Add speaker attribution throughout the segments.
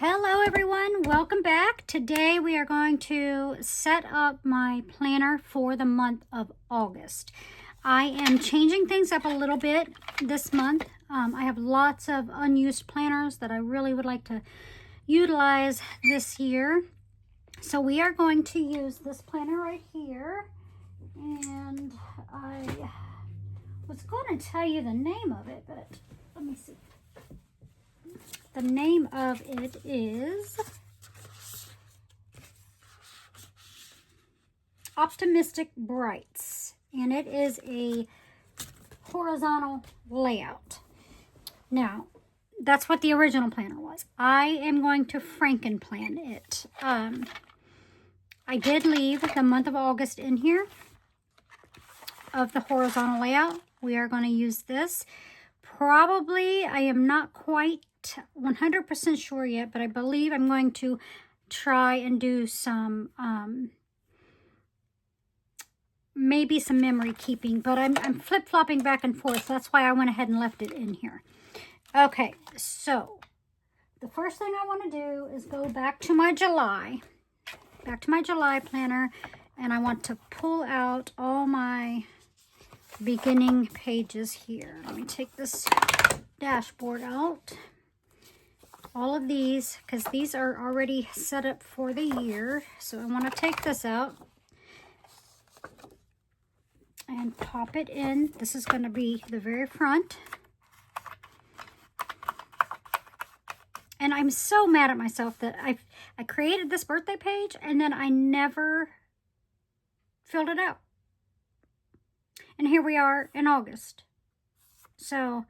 Speaker 1: Hello everyone, welcome back. Today we are going to set up my planner for the month of August. I am changing things up a little bit this month. I have lots of unused planners that I really would like to utilize this year. So we are going to use this planner right here. And I was going to tell you the name of it, but let me see. The name of it is Optimistic Brights, and it is a horizontal layout. Now, that's what the original planner was. I am going to franken plan it. I did leave the month of August in here of the horizontal layout. We are going to use this. Probably, I am not quite 100% sure yet, but I believe I'm going to try and do some maybe some memory keeping, but I'm flip-flopping back and forth, so that's why I went ahead and left it in here. Okay, so the first thing I want to do is go back to my July planner, and I want to pull out all my beginning pages here. Let me take this dashboard out. All of these, because these are already set up for the year. So I want to take this out and pop it in. This is going to be the very front. And I'm so mad at myself that I created this birthday page and then I never filled it out. And here we are in August. So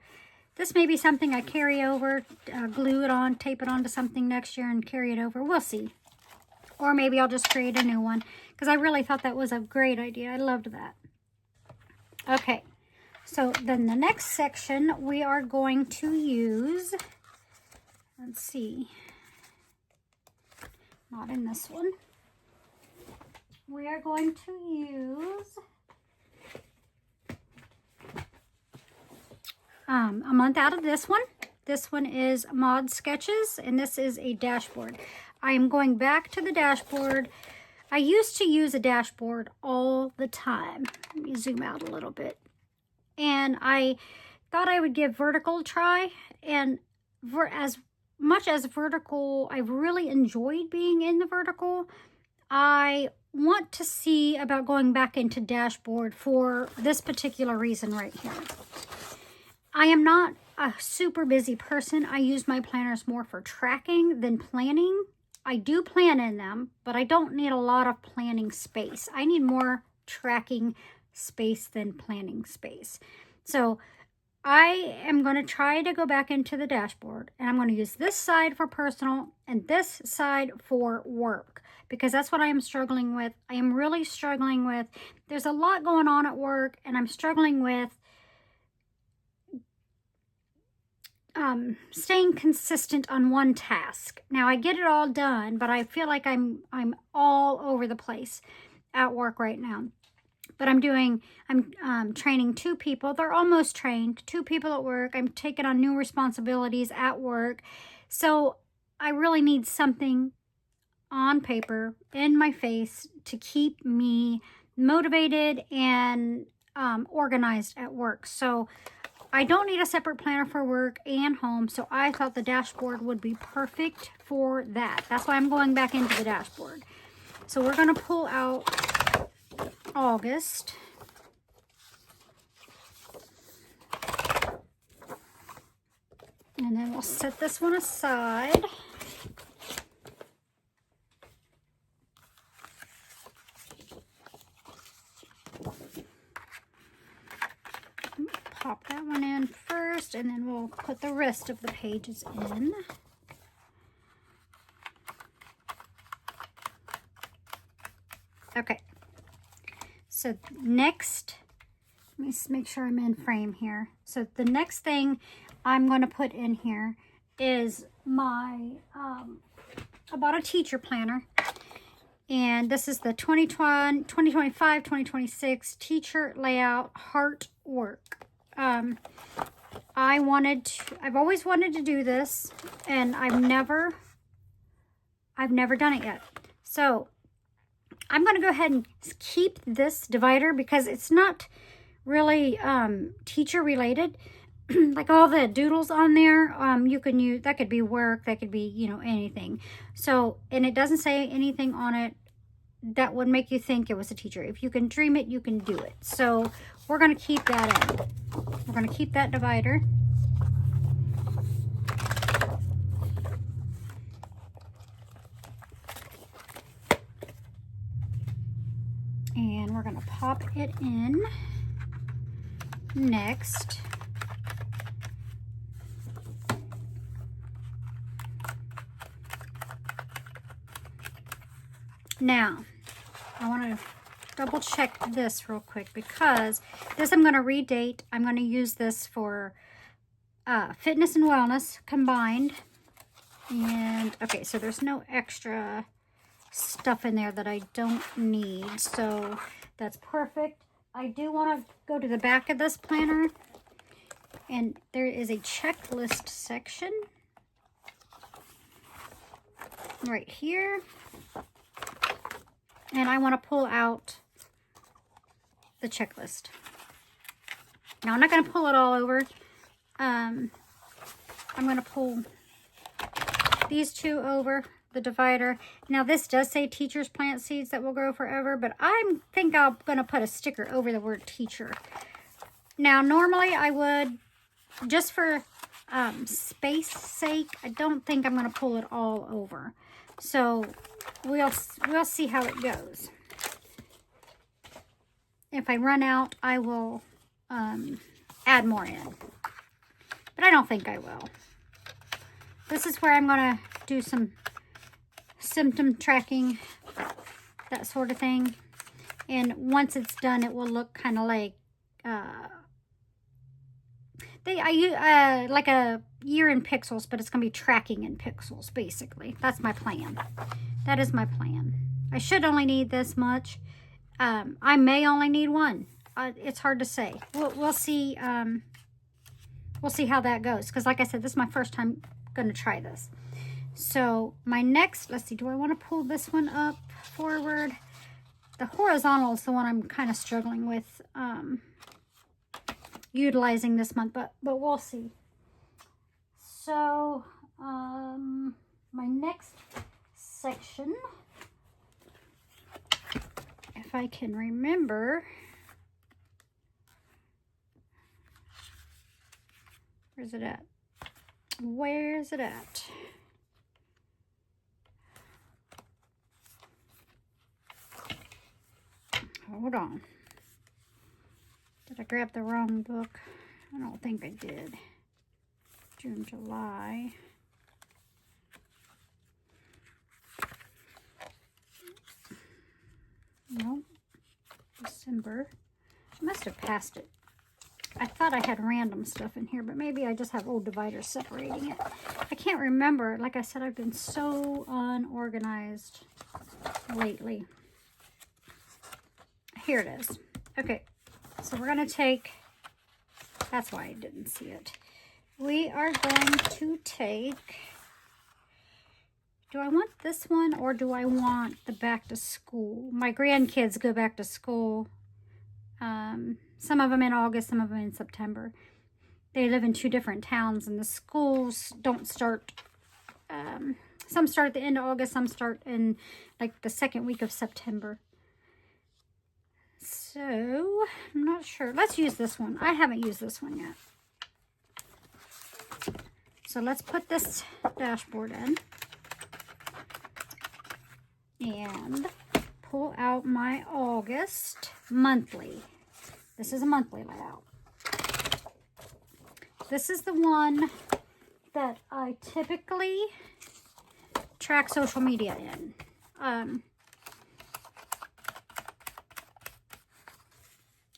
Speaker 1: this may be something I carry over, glue it on, tape it onto something next year and carry it over. We'll see. Or maybe I'll just create a new one, because I really thought that was a great idea. I loved that. Okay, so then the next section we are going to use, let's see, not in this one. We are going to use a month out of this one. This one is Mod Sketches, and this is a dashboard. I am going back to the dashboard. I used to use a dashboard all the time. Let me zoom out a little bit. And I thought I would give vertical a try. And as much as vertical, I've really enjoyed being in the vertical. I want to see about going back into dashboard for this particular reason right here. I am not a super busy person. I use my planners more for tracking than planning. I do plan in them, but I don't need a lot of planning space. I need more tracking space than planning space. So I am going to try to go back into the dashboard, and I'm going to use this side for personal and this side for work, because that's what I am struggling with. I am really struggling with, there's a lot going on at work, and I'm struggling with staying consistent on one task. Now I get it all done, but I feel like I'm all over the place at work right now. But I'm training 2 people. They're almost trained. 2 people at work. I'm taking on new responsibilities at work. So I really need something on paper in my face to keep me motivated and organized at work. So I don't need a separate planner for work and home, so I thought the dashboard would be perfect for that. That's why I'm going back into the dashboard. So we're going to pull out August. And then we'll set this one aside. Pop that one in first, and then we'll put the rest of the pages in. Okay, so next, let me make sure I'm in frame here. So the next thing I'm going to put in here is my, I bought a teacher planner, and this is the 2025-2026 teacher layout heart work. I've always wanted to do this, and I've never I've never done it yet. So I'm going to go ahead and keep this divider because it's not really teacher related. Like all the doodles on there, you can use, that could be work, that could be, you know, anything. So, and it doesn't say anything on it that would make you think it was a teacher. If you can dream it, you can do it. So we're going to keep that in. We're going to keep that divider. And we're going to pop it in next. Now, I want to double check this real quick because this I'm going to redate. I'm going to use this for fitness and wellness combined. And, okay, so there's no extra stuff in there that I don't need. So that's perfect. I do want to go to the back of this planner. And there is a checklist section right here. And I want to pull out the checklist. Now, I'm not going to pull it all over. I'm going to pull these two over, the divider. Now, this does say teachers plant seeds that will grow forever, but I think I'm going to put a sticker over the word teacher. Now, normally I would, just for space sake, I don't think I'm going to pull it all over. So we'll see how it goes. If I run out, I will add more in. But I don't think I will. This is where I'm going to do some symptom tracking, that sort of thing. And once it's done, it will look kind of like like a year in pixels, but it's going to be tracking in pixels, basically. That's my plan. That is my plan. I should only need this much. I may only need one. It's hard to say. We'll see. We'll see how that goes. Because like I said, this is my first time going to try this. So my next, let's see, do I want to pull this one up forward? The horizontal is the one I'm kind of struggling with utilizing this month, but we'll see. So my next section, if I can remember, where's it at? Where's it at? Hold on. Did I grab the wrong book? I don't think I did. June, July. No. December. I must have passed it. I thought I had random stuff in here, but maybe I just have old dividers separating it. I can't remember. Like I said, I've been so unorganized lately. Here it is. Okay, so we're going to take, that's why I didn't see it. We are going to take, do I want this one or do I want the back to school? My grandkids go back to school. Some of them in August, some of them in September. They live in two different towns and the schools don't start, some start at the end of August, some start in like the second week of September. So, I'm not sure. Let's use this one. I haven't used this one yet. So let's put this dashboard in. And pull out my August monthly. This is a monthly layout. This is the one that I typically track social media in.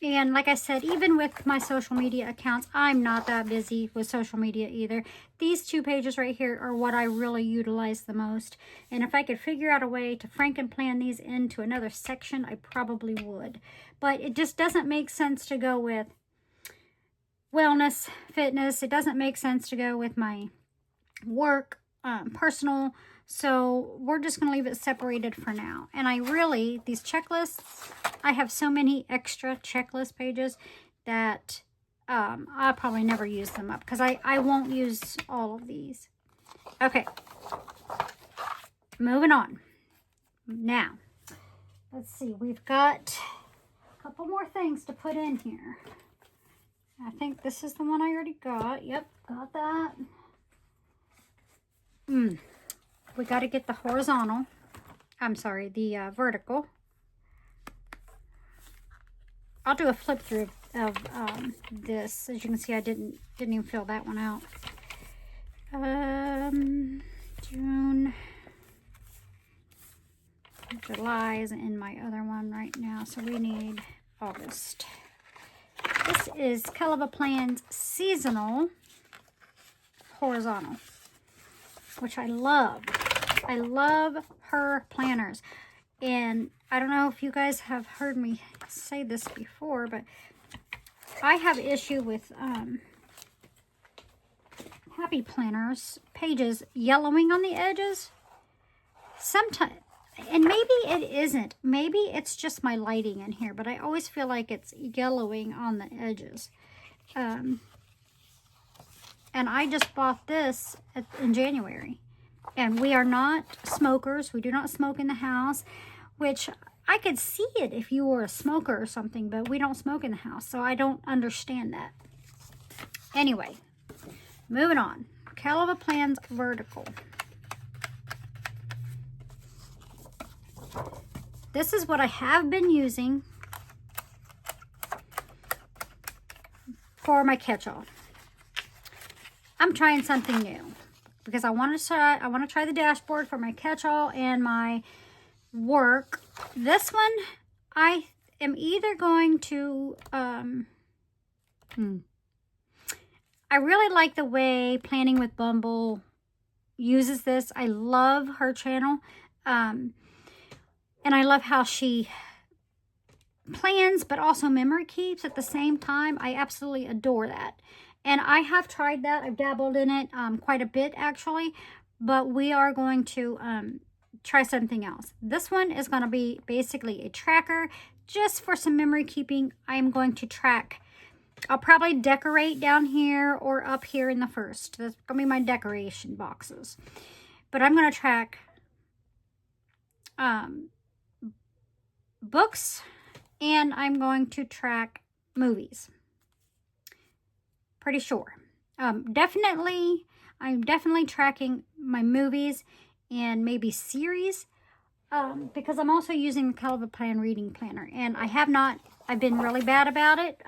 Speaker 1: And like I said, even with my social media accounts, I'm not that busy with social media either. These two pages right here are what I really utilize the most. And if I could figure out a way to franken plan these into another section, I probably would. But it just doesn't make sense to go with wellness, fitness. It doesn't make sense to go with my work, personal. So we're just going to leave it separated for now. And I really, these checklists, I have so many extra checklist pages that I'll probably never use them up because I won't use all of these. Okay, moving on. Now, let's see, we've got a couple more things to put in here. I think this is the one I already got. Yep, got that. We got to get the horizontal. I'm sorry, the vertical. I'll do a flip through of this. As you can see, I didn't even fill that one out. June. July is in my other one right now, so we need August. This is Calva Plan's seasonal horizontal, which I love. I love her planners. And I don't know if you guys have heard me say this before, but I have issue with Happy Planners pages yellowing on the edges. Sometimes, and maybe it isn't. Maybe it's just my lighting in here, but I always feel like it's yellowing on the edges. And I just bought this in January. And we are not smokers. We do not smoke in the house, which I could see it if you were a smoker or something, but we don't smoke in the house, so I don't understand that. Anyway, moving on. Calva Plan's vertical. This is what I have been using for my catch-all. I'm trying something new because I want to try the dashboard for my catch-all and my work. This one I am either going to I really like the way Planning with Bumble uses this. I love her channel. And I love how she plans but also memory keeps at the same time. I absolutely adore that. And I have tried that. I've dabbled in it quite a bit actually. But we are going to try something else. This one is going to be basically a tracker just for some memory keeping. I'm going to track. I'll probably decorate down here or up here in the first. That's going to be my decoration boxes. But I'm going to track books, and I'm going to track movies. Pretty sure. I'm definitely tracking my movies and maybe series because I'm also using the Calva Plan reading planner, and I've been really bad about it.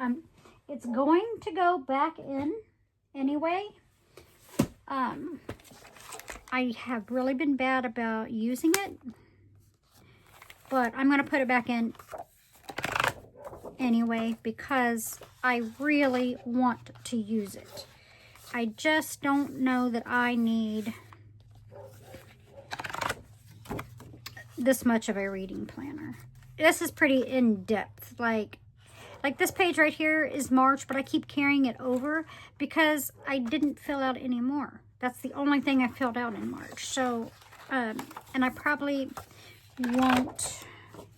Speaker 1: It's going to go back in anyway. I have really been bad about using it, but I'm going to put it back in anyway because I really want to use it. I just don't know that I need this much of a reading planner. This is pretty in-depth. Like this page right here is March, but I keep carrying it over because I didn't fill out any more. That's the only thing I filled out in March. So, and I probably won't.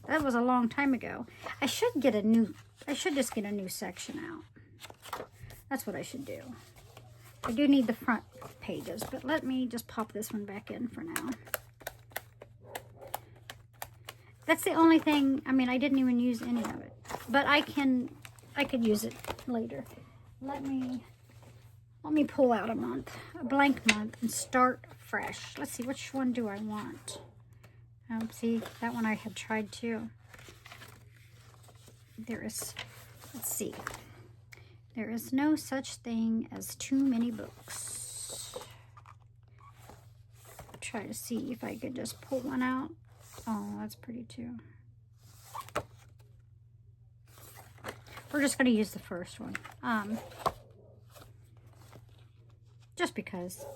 Speaker 1: That was a long time ago. I should just get a new section out. That's what I should do. I do need the front pages, but let me just pop this one back in for now. That's the only thing. I mean, I didn't even use any of it, but I could use it later. Let me pull out a blank month, and start fresh. Let's see, which one do I want? See, that one I had tried too. Let's see. There is no such thing as too many books. I'll try to see if I could just pull one out. Oh, that's pretty too. We're just going to use the first one. Just because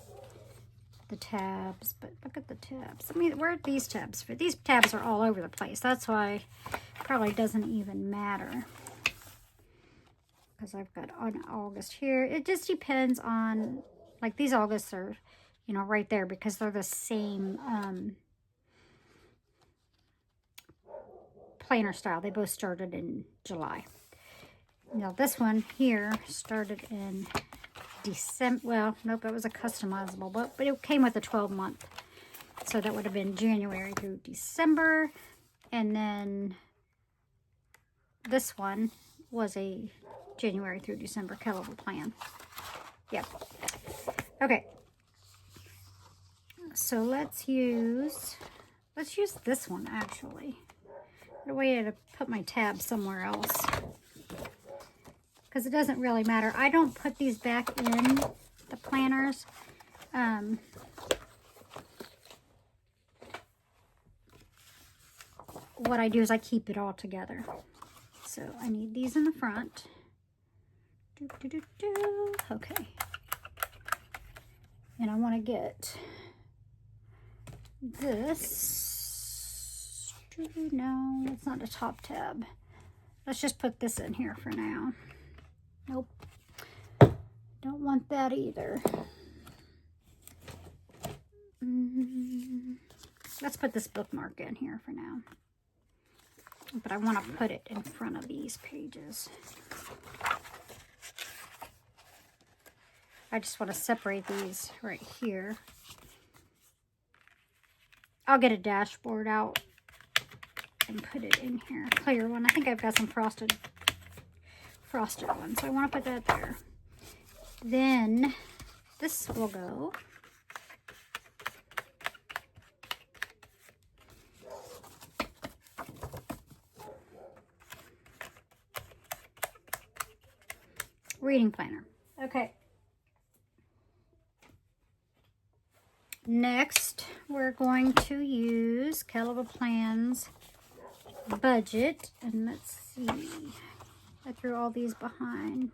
Speaker 1: the tabs, but look at the tabs. I mean, where are these tabs? These tabs are all over the place. That's why it probably doesn't even matter. Because I've got on August here. It just depends on, like these Augusts are, you know, right there, because they're the same planner style. They both started in July. Now this one here started in December. Well, nope, it was a customizable, but it came with a 12-month. So that would have been January through December. And then this one was a January through December colorable plan. Yep. Okay. So let's use this one actually. Get a way to put my tab somewhere else, because it doesn't really matter. I don't put these back in the planners. What I do is I keep it all together. So I need these in the front. Okay. And I want to get this. No, it's not a top tab. Let's just put this in here for now. Nope. Don't want that either. Let's put this bookmark in here for now. But I want to put it in front of these pages. I just want to separate these right here. I'll get a dashboard out and put it in here. Clear one. I think I've got some frosted ones. So I want to put that there. Then this will go. Reading planner. Okay. Next, we're going to use Caliber Plans budget, and let's see. I threw all these behind.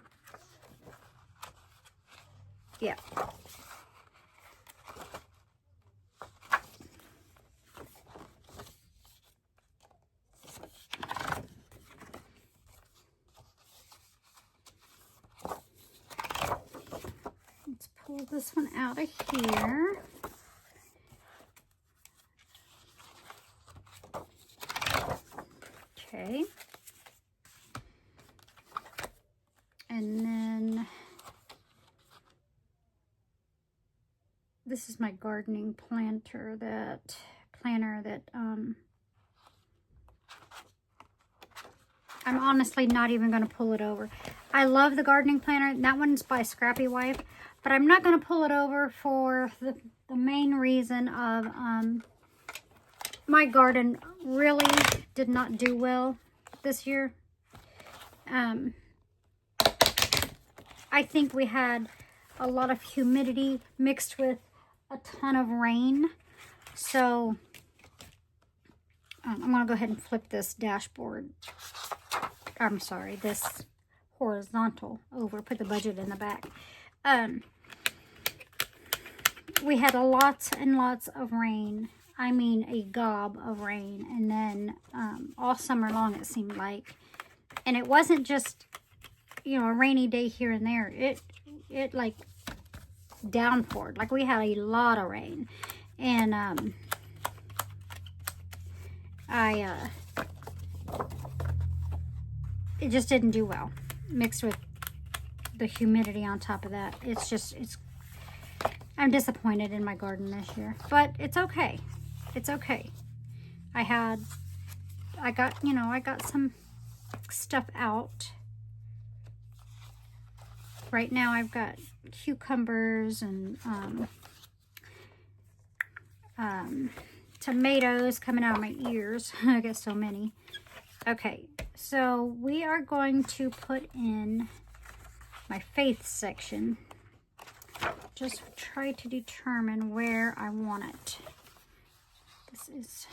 Speaker 1: Yeah. Let's pull this one out of here. Okay. And then this is my gardening planner that I'm honestly not even going to pull it over. I love the gardening planner. That one's by Scrappy Wife, but I'm not going to pull it over for the main reason of my garden really did not do well this year. I think we had a lot of humidity mixed with a ton of rain. So I'm going to go ahead and flip this dashboard. I'm sorry, this horizontal over, put the budget in the back. We had lots and lots of rain. I mean a gob of rain. And then all summer long it seemed like. And it wasn't just, you know, a rainy day here and there. It like downpoured. Like we had a lot of rain. And it just didn't do well, mixed with the humidity on top of that. I'm disappointed in my garden this year, but it's okay. It's okay. I got some stuff out. Right now I've got cucumbers and tomatoes coming out of my ears. I got so many. Okay, so we are going to put in my faith section. Just try to determine where I want it. This is...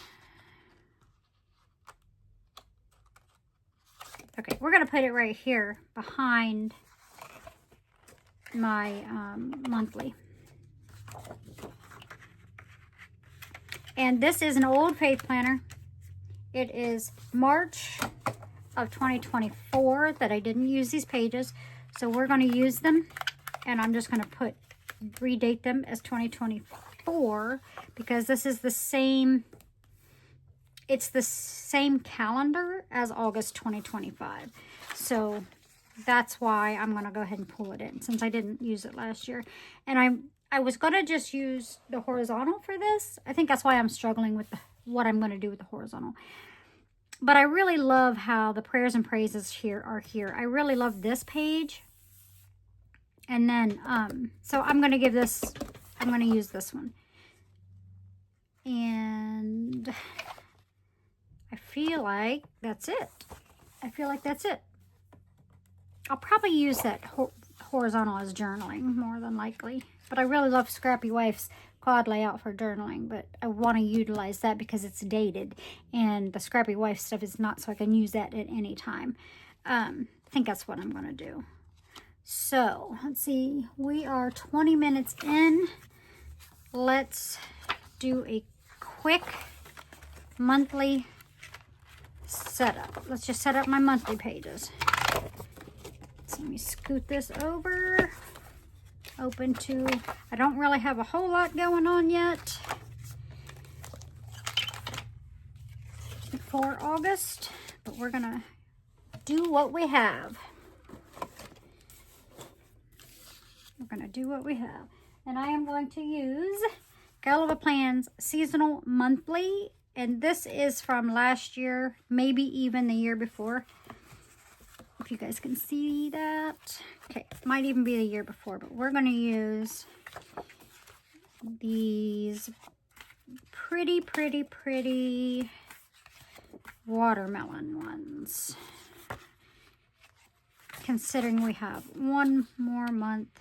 Speaker 1: Okay, we're going to put it right here behind my monthly. And this is an old faith planner. It is March of 2024 that I didn't use these pages. So we're going to use them. And I'm just going to put redate them as 2024 because this is the same, it's the same calendar as August 2025. So that's why I'm going to go ahead and pull it in since I didn't use it last year. And I was going to just use the horizontal for this. I think that's why I'm struggling with what I'm going to do with the horizontal. But I really love how the prayers and praises here are here. I really love this page. And then, so I'm going to give this, I'm going to use this one. And I feel like that's it. I feel like that's it. I'll probably use that horizontal as journaling more than likely. But I really love Scrappy Wife's quad layout for journaling. But I want to utilize that because it's dated. And the Scrappy Wife stuff is not, so I can use that at any time. I think that's what I'm going to do. So, let's see. We are 20 minutes in. Let's do a quick monthly setup. Let's just set up my monthly pages. So let me scoot this over. Open to, I don't really have a whole lot going on yet for August, but we're going to do what we have. We're going to do what we have. And I am going to use Gulliver Plans Seasonal Monthly. And this is from last year, maybe even the year before. If you guys can see that. Okay, might even be the year before, but we're going to use these pretty watermelon ones. Considering we have one more month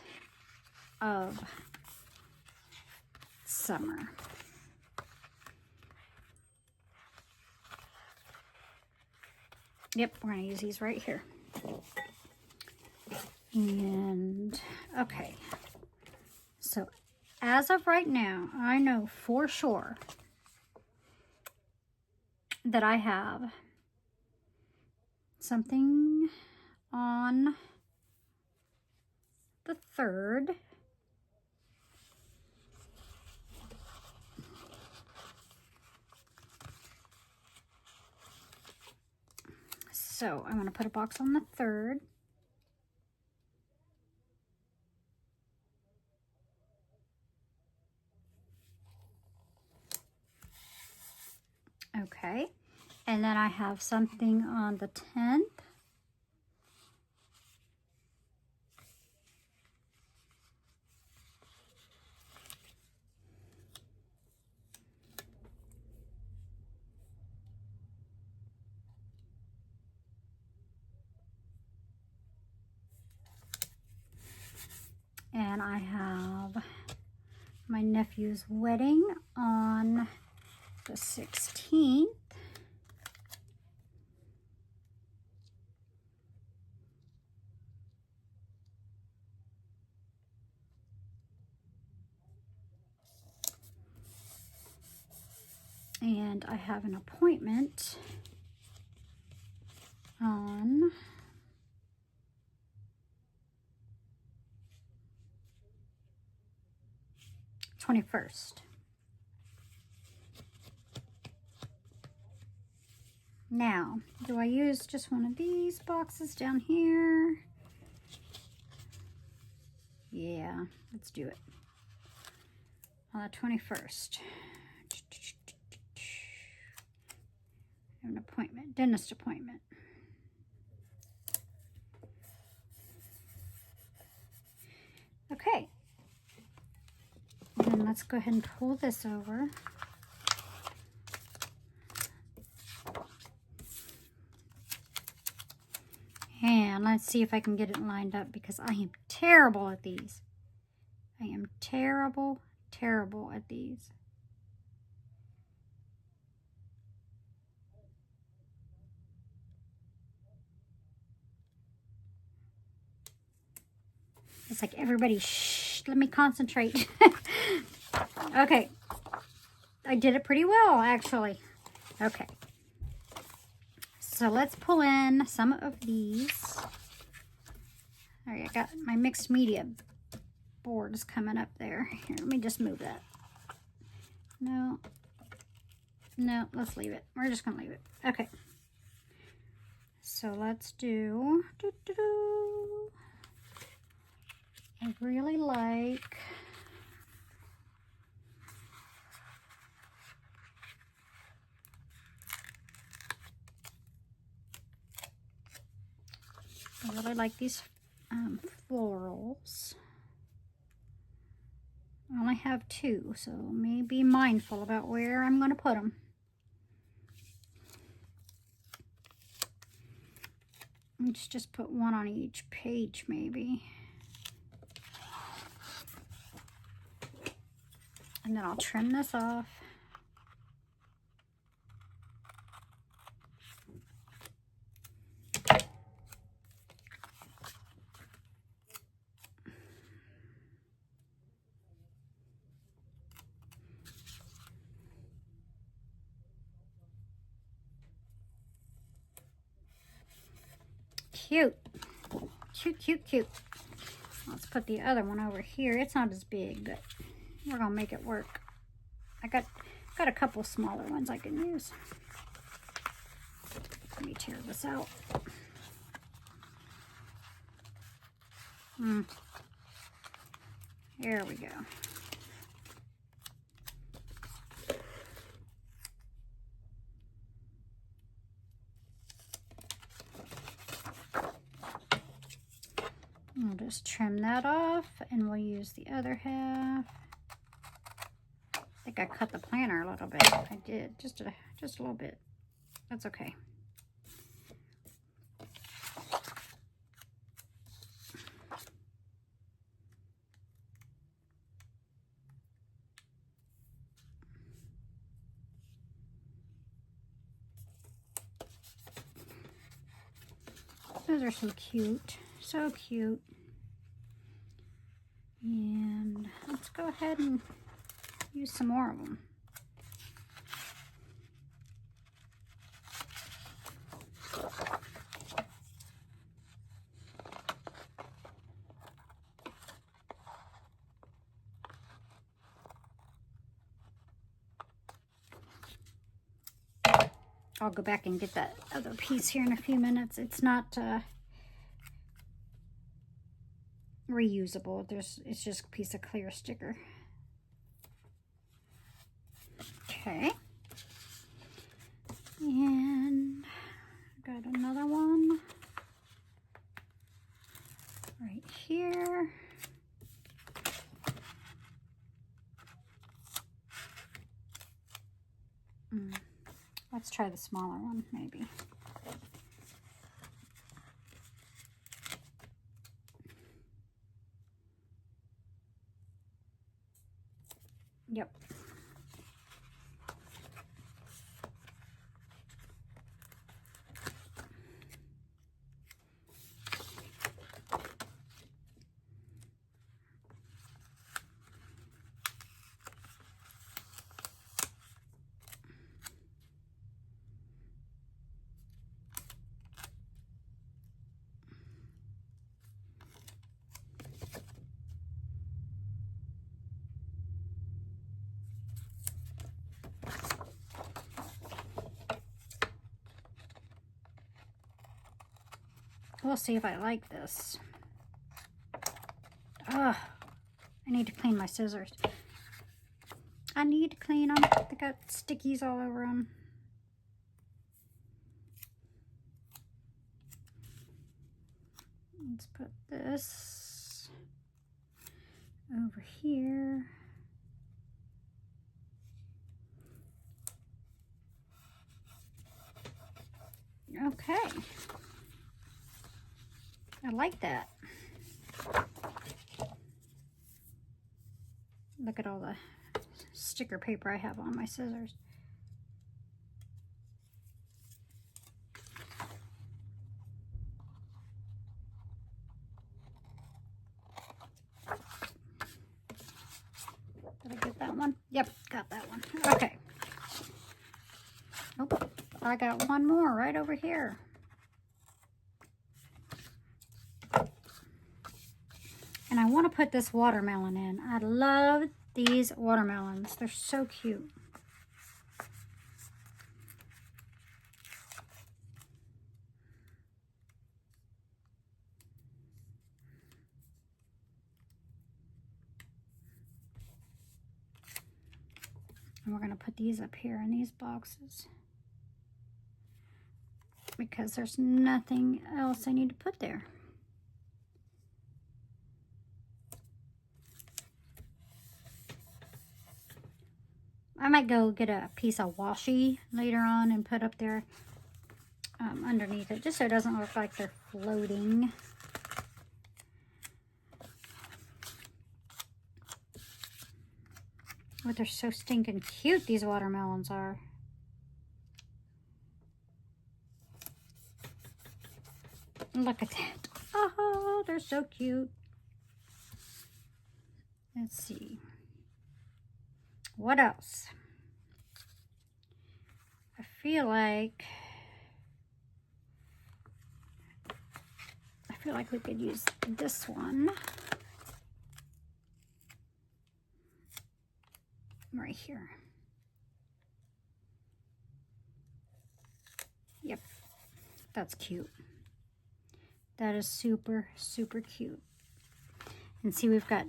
Speaker 1: of summer. Yep, we're going to use these right here. And, okay. So, as of right now, I know for sure that I have something on the 3rd. So I'm going to put a box on the 3rd. Okay. And then I have something on the 10th. And I have my nephew's wedding on the 16th. And I have an appointment on the 21st. Now, do I use just one of these boxes down here? Yeah, let's do it. On the 21st. I have an appointment, dentist appointment. Okay. Then let's go ahead and pull this over. And let's see if I can get it lined up because I am terrible at these. I am terrible at these. It's like everybody, shh, let me concentrate. Okay. I did it pretty well, actually. Okay. So let's pull in some of these. All right, I got my mixed media board is coming up there. Here, let me just move that. No, let's leave it. We're just gonna leave it. Okay. So let's do. I really like. These florals. I only have 2, so let me be mindful about where I'm going to put them. Let's just put 1 on each page, maybe. And then I'll trim this off. Cute. Cute. Let's put the other one over here. It's not as big, but we're gonna make it work. I got a couple smaller ones I can use. Let me tear this out. There we go. We'll just trim that off, and we'll use the other half. I think I cut the planner a little bit. I did, just a little bit. That's okay. Those are so cute. So cute. And let's go ahead and use some more of them. I'll go back and get that other piece here in a few minutes. It's not reusable. It's just a piece of clear sticker. Okay. And got another one right here. Let's try the smaller one, maybe. Yep. We'll see if I like this. Ugh, I need to clean my scissors. I need to clean them. They got stickies all over them. Let's put this over here. Okay. I like that. Look at all the sticker paper I have on my scissors. Did I get that one? Yep, got that one. Okay. Oh, I got one more right over here. And I want to put this watermelon in. I love these watermelons. They're so cute. And we're going to put these up here in these boxes, because there's nothing else I need to put there. I might go get a piece of washi later on and put up there underneath it, just so it doesn't look like they're floating. But they're so stinking cute, these watermelons are. Look at that. Oh, they're so cute. Let's see. What else? I feel like we could use this one right here. Yep, that's cute. That is super, super cute. And see, I've got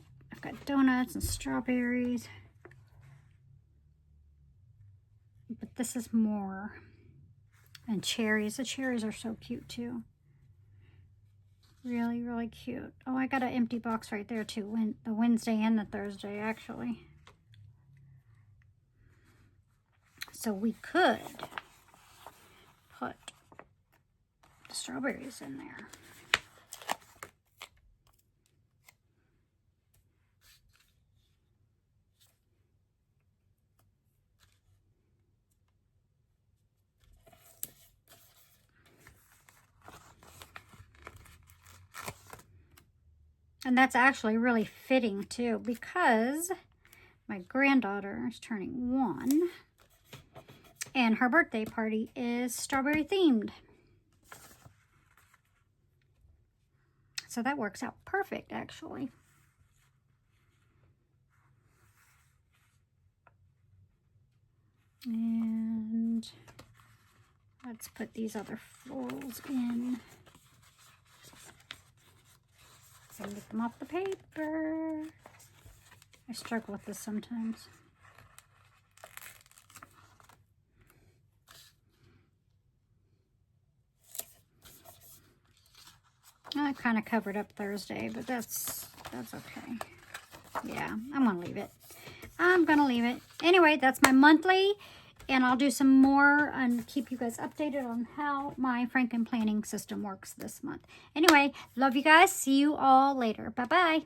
Speaker 1: donuts and strawberries. But this is more. And cherries. The cherries are so cute too. Really, really cute. Oh, I got an empty box right there too. The Wednesday and the Thursday, actually. So we could put the strawberries in there. And that's actually really fitting too, because my granddaughter is turning 1 and her birthday party is strawberry themed. So that works out perfect, actually. And let's put these other florals in. So get them off the paper. I struggle with this sometimes. I kind of covered up Thursday, but that's okay. Yeah, I'm gonna leave it. I'm gonna leave it. Anyway, that's my monthly, and I'll do some more and keep you guys updated on how my franken planning system works this month. Anyway, love you guys. See you all later. Bye-bye.